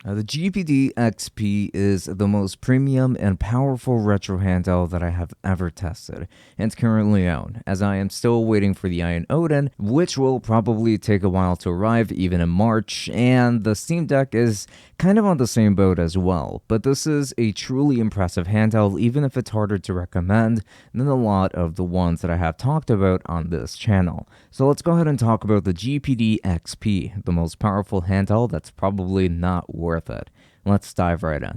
The GPD XP is the most premium and powerful retro handheld that I have ever tested and currently own, as I am still waiting for the Iron Odin, which will probably take a while to arrive even in March, and the Steam Deck is kind of on the same boat as well. But this is a truly impressive handheld, even if it's harder to recommend than a lot of the ones that I have talked about on this channel. So let's go ahead and talk about the GPD XP, the most powerful handheld that's probably not worth it. Let's dive right in.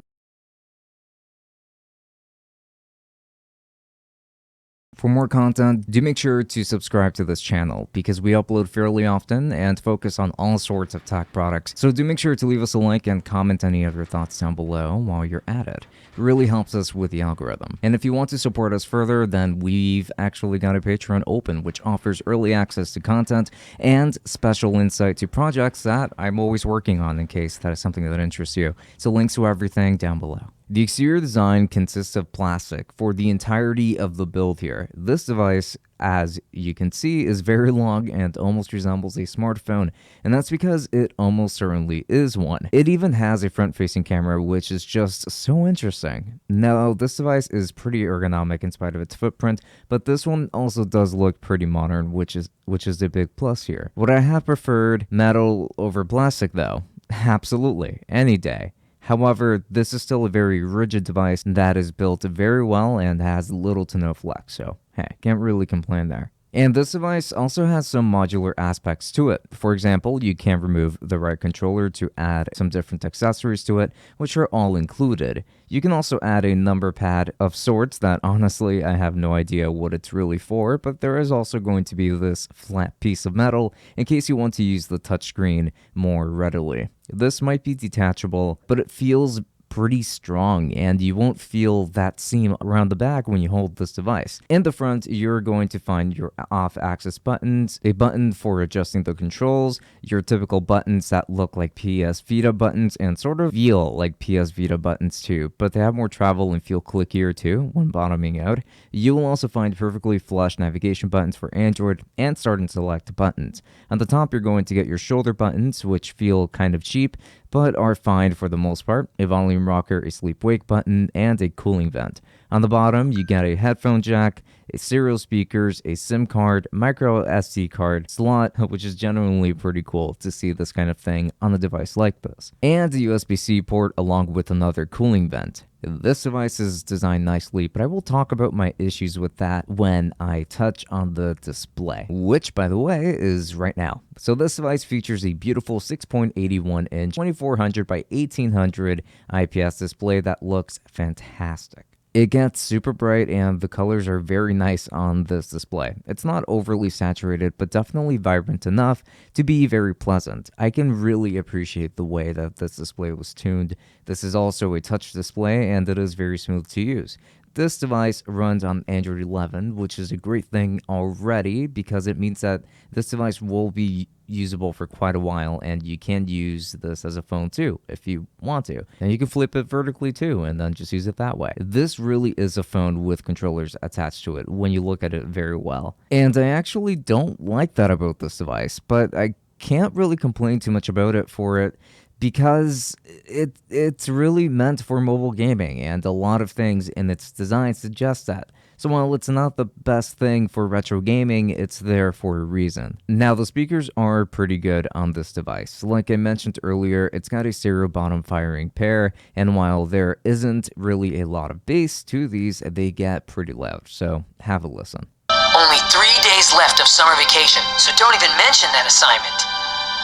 For more content, do make sure to subscribe to this channel because we upload fairly often and focus on all sorts of tech products. So do make sure to leave us a like and comment any of your thoughts down below while you're at it. It really helps us with the algorithm. And if you want to support us further, then we've actually got a Patreon open which offers early access to content and special insight to projects that I'm always working on in case that is something that interests you. So links to everything down below. The exterior design consists of plastic for the entirety of the build here. This device, as you can see, is very long and almost resembles a smartphone, and that's because it almost certainly is one. It even has a front-facing camera, which is just so interesting. Now, this device is pretty ergonomic in spite of its footprint, but this one also does look pretty modern, which is the big plus here. Would I have preferred metal over plastic though? Absolutely, any day. However, this is still a very rigid device that is built very well and has little to no flex, so hey, can't really complain there. And this device also has some modular aspects to it. For example, you can remove the right controller to add some different accessories to it, which are all included. You can also add a number pad of sorts that honestly I have no idea what it's really for, but there is also going to be this flat piece of metal in case you want to use the touchscreen more readily. This might be detachable, but it feels pretty strong and you won't feel that seam around the back when you hold this device. In the front, you're going to find your off-axis buttons, a button for adjusting the controls, your typical buttons that look like PS Vita buttons and sort of feel like PS Vita buttons too, but they have more travel and feel clickier too when bottoming out. You will also find perfectly flush navigation buttons for Android and start and select buttons. On the top, you're going to get your shoulder buttons, which feel kind of cheap, but are fine for the most part, a volume rocker, a sleep-wake button, and a cooling vent. On the bottom, you get a headphone jack, a stereo speakers, a SIM card, micro SD card slot, which is genuinely pretty cool to see this kind of thing on a device like this, and a USB-C port along with another cooling vent. This device is designed nicely, but I will talk about my issues with that when I touch on the display, which, by the way, is right now. So this device features a beautiful 6.81-inch 2400 by 1800 IPS display that looks fantastic. It gets super bright and the colors are very nice on this display. It's not overly saturated, but definitely vibrant enough to be very pleasant. I can really appreciate the way that this display was tuned. This is also a touch display and it is very smooth to use. This device runs on Android 11, which is a great thing already because it means that this device will be usable for quite a while and you can use this as a phone too if you want to. And you can flip it vertically too and then just use it that way. This really is a phone with controllers attached to it when you look at it very well. And I actually don't like that about this device, but I can't really complain too much about it for it because it's really meant for mobile gaming and a lot of things in its design suggest that. So while it's not the best thing for retro gaming, it's there for a reason. Now the speakers are pretty good on this device. Like I mentioned earlier, it's got a stereo bottom firing pair, and while there isn't really a lot of bass to these, they get pretty loud, so have a listen. Only 3 days left of summer vacation, so don't even mention that assignment.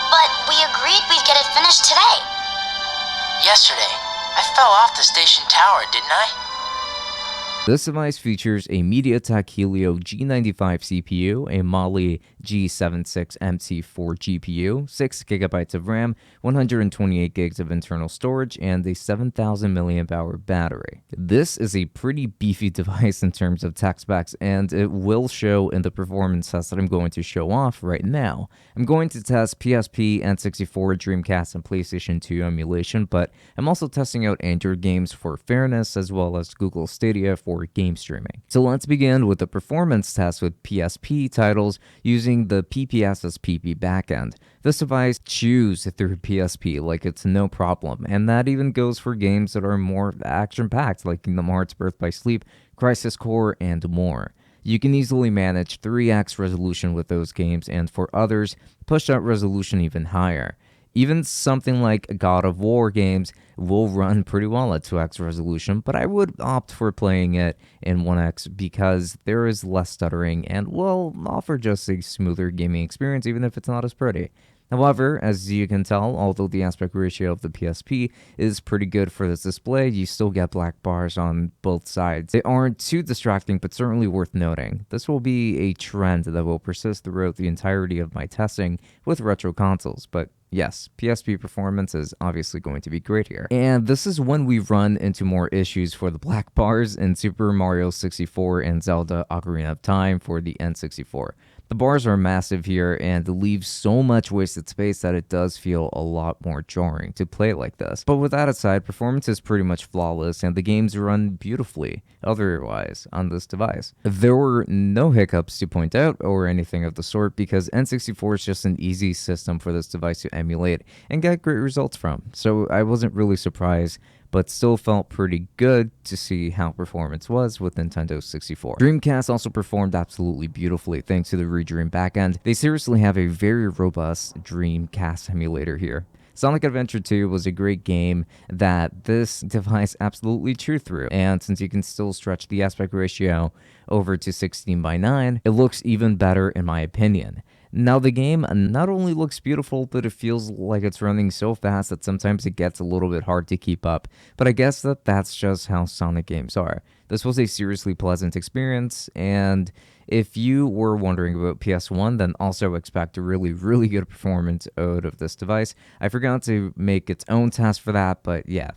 But we agreed we'd get it finished today. Yesterday, I fell off the station tower, didn't I? This device features a MediaTek Helio G95 CPU, a Mali G76MC4 GPU, 6GB of RAM, 128 gigs of internal storage, and a 7,000 mAh battery. This is a pretty beefy device in terms of tech specs, and it will show in the performance test that I'm going to show off right now. I'm going to test PSP, N64, Dreamcast, and PlayStation 2 emulation, but I'm also testing out Android games for fairness, as well as Google Stadia for game streaming. So let's begin with the performance test with PSP titles using using the PPSSPP backend. This device chews through PSP like it's no problem, and that even goes for games that are more action-packed like Kingdom Hearts Birth by Sleep, Crisis Core, and more. You can easily manage 3x resolution with those games, and for others, push that resolution even higher. Even something like God of War games will run pretty well at 2x resolution, but I would opt for playing it in 1x because there is less stuttering and will offer just a smoother gaming experience even if it's not as pretty. However, as you can tell, although the aspect ratio of the PSP is pretty good for this display, you still get black bars on both sides. They aren't too distracting, but certainly worth noting. This will be a trend that will persist throughout the entirety of my testing with retro consoles, but yes, PSP performance is obviously going to be great here. And this is when we run into more issues for the black bars in Super Mario 64 and Zelda Ocarina of Time for the N64. The bars are massive here and leave so much wasted space that it does feel a lot more jarring to play like this. But with that aside, performance is pretty much flawless and the games run beautifully otherwise on this device. There were no hiccups to point out or anything of the sort because N64 is just an easy system for this device to emulate and get great results from. So I wasn't really surprised, but still felt pretty good to see how performance was with Nintendo 64. Dreamcast also performed absolutely beautifully thanks to the Redream backend. They seriously have a very robust Dreamcast emulator here. Sonic Adventure 2 was a great game that this device absolutely chewed through, and since you can still stretch the aspect ratio over to 16:9, it looks even better in my opinion. Now the game not only looks beautiful, but it feels like it's running so fast that sometimes it gets a little bit hard to keep up, but I guess that's just how Sonic games are. This was a seriously pleasant experience, and if you were wondering about PS1, then also expect a really good performance out of this device. I forgot to make its own test for that, but yeah,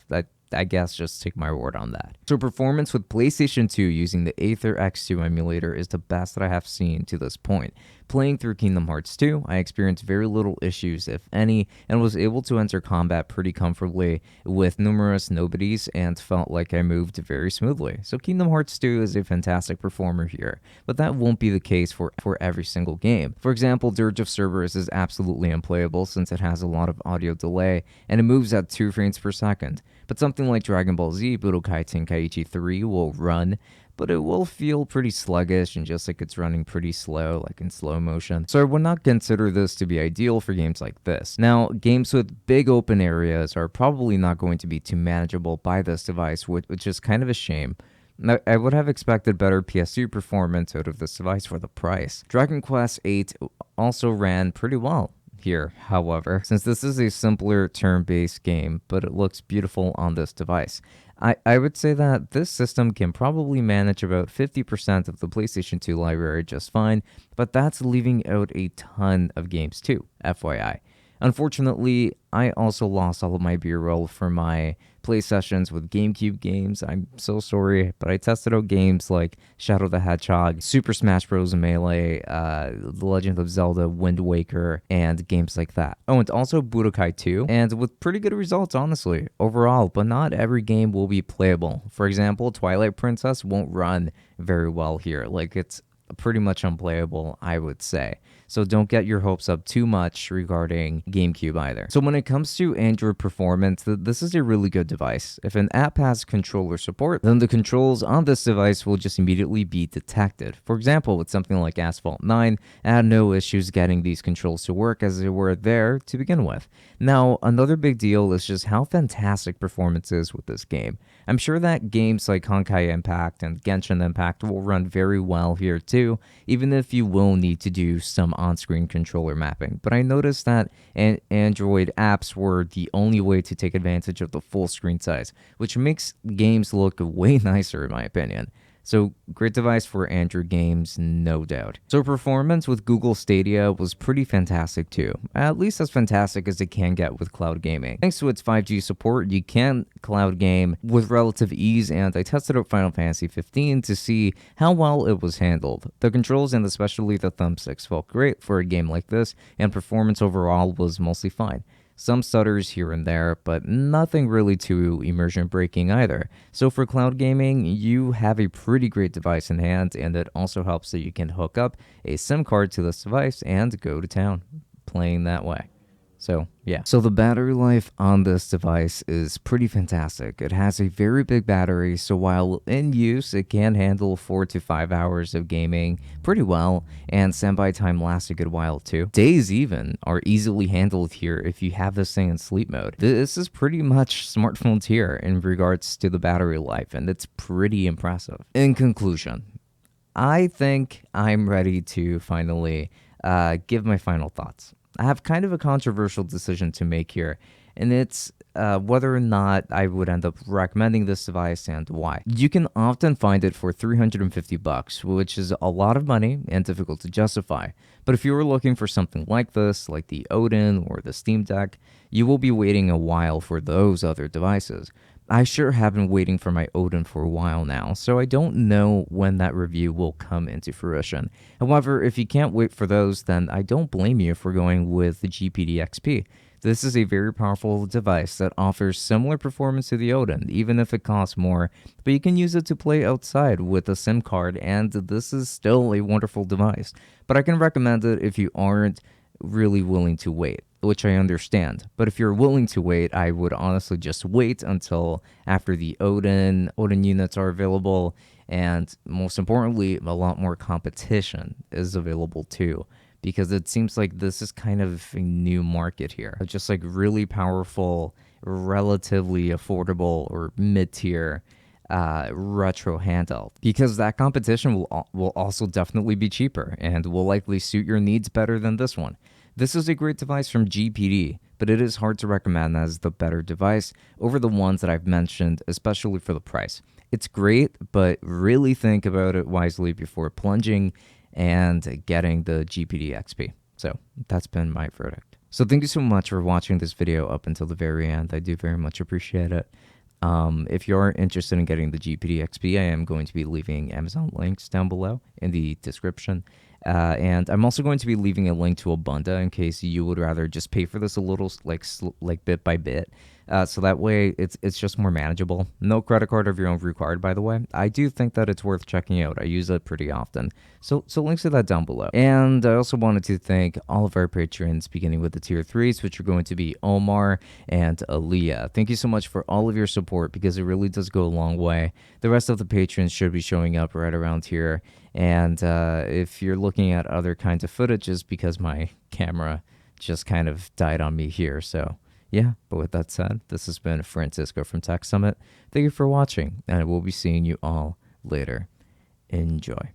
I guess just take my word on that. So performance with PlayStation 2 using the Aether X2 emulator is the best that I have seen to this point. Playing through Kingdom Hearts 2, I experienced very little issues, if any, and was able to enter combat pretty comfortably with numerous nobodies and felt like I moved very smoothly. So Kingdom Hearts 2 is a fantastic performer here, but that won't be the case for every single game. For example, Dirge of Cerberus is absolutely unplayable since it has a lot of audio delay and it moves at 2 frames per second. But something like Dragon Ball Z Budokai Tenkaichi 3 will run, but it will feel pretty sluggish and just like it's running pretty slow, like in slow motion. So I would not consider this to be ideal for games like this. Now, games with big open areas are probably not going to be too manageable by this device, which is kind of a shame. I would have expected better PS2 performance out of this device for the price. Dragon Quest VIII also ran pretty well here, however, since this is a simpler turn-based game, but it looks beautiful on this device. I would say that this system can probably manage about 50% of the PlayStation 2 library just fine, but that's leaving out a ton of games too, FYI. Unfortunately, I also lost all of my B-roll for my play sessions with GameCube games. I'm so sorry, but I tested out games like Shadow the Hedgehog, Super Smash Bros. Melee, The Legend of Zelda, Wind Waker, and games like that. Oh, and also Budokai 2, and with pretty good results, honestly, overall, but not every game will be playable. For example, Twilight Princess won't run very well here. Like, it's pretty much unplayable, I would say. So don't get your hopes up too much regarding GameCube either. So when it comes to Android performance, this is a really good device. If an app has controller support, then the controls on this device will just immediately be detected. For example, with something like Asphalt 9, I had no issues getting these controls to work as they were there to begin with. Now, another big deal is just how fantastic performance is with this game. I'm sure that games like Honkai Impact and Genshin Impact will run very well here too, even if you will need to do some on-screen controller mapping. But I noticed that Android apps were the only way to take advantage of the full screen size, which makes games look way nicer in my opinion. So great device for Android games, no doubt. So performance with Google Stadia was pretty fantastic too, at least as fantastic as it can get with cloud gaming. Thanks to its 5G support, you can cloud game with relative ease, and I tested out Final Fantasy 15 to see how well it was handled. The controls and especially the thumbsticks felt great for a game like this, and performance overall was mostly fine. Some stutters here and there, but nothing really too immersion breaking either. So for cloud gaming, you have a pretty great device in hand, and it also helps that you can hook up a SIM card to this device and go to town playing that way. So, yeah. So the battery life on this device is pretty fantastic. It has a very big battery, so while in use, it can handle 4 to 5 hours of gaming pretty well, and standby time lasts a good while too. Days even are easily handled here if you have this thing in sleep mode. This is pretty much smartphone tier in regards to the battery life, and it's pretty impressive. In conclusion, I think I'm ready to finally give my final thoughts. I have kind of a controversial decision to make here, and it's whether or not I would end up recommending this device and why. You can often find it for $350, which is a lot of money and difficult to justify. But if you were looking for something like this, like the Odin or the Steam Deck, you will be waiting a while for those other devices. I sure have been waiting for my Odin for a while now, so I don't know when that review will come into fruition. However, if you can't wait for those, then I don't blame you for going with the GPD XP. This is a very powerful device that offers similar performance to the Odin, even if it costs more, but you can use it to play outside with a SIM card, and this is still a wonderful device. But I can recommend it if you aren't really willing to wait, which I understand. But if you're willing to wait, I would honestly just wait until after the Odin units are available, and most importantly, a lot more competition is available too, because it seems like this is kind of a new market here. Just like really powerful, relatively affordable or mid-tier retro handheld, because that competition will also definitely be cheaper and will likely suit your needs better than this one. This is a great device from GPD, but it is hard to recommend as the better device over the ones that I've mentioned, especially for the price. It's great, but really think about it wisely before plunging and getting the GPD XP. So that's been my verdict. So thank you so much for watching this video up until the very end. I do very much appreciate it. If you're interested in getting the GPD XP, I am going to be leaving Amazon links down below in the description. And I'm also going to be leaving a link to ABUNDA in case you would rather just pay for this a little like bit by bit. So that way it's just more manageable. No credit card of your own required, by the way. I do think that it's worth checking out. I use it pretty often. So links to that down below. And I also wanted to thank all of our patrons, beginning with the tier 3s, which are going to be Omar and Aaliyah. Thank you so much for all of your support, because it really does go a long way. The rest of the patrons should be showing up right around here. And if you're looking at other kinds of footages, because my camera just kind of died on me here, so yeah. But with that said, this has been Francisco from Tech Summit. Thank you for watching, and I will be seeing you all later. Enjoy.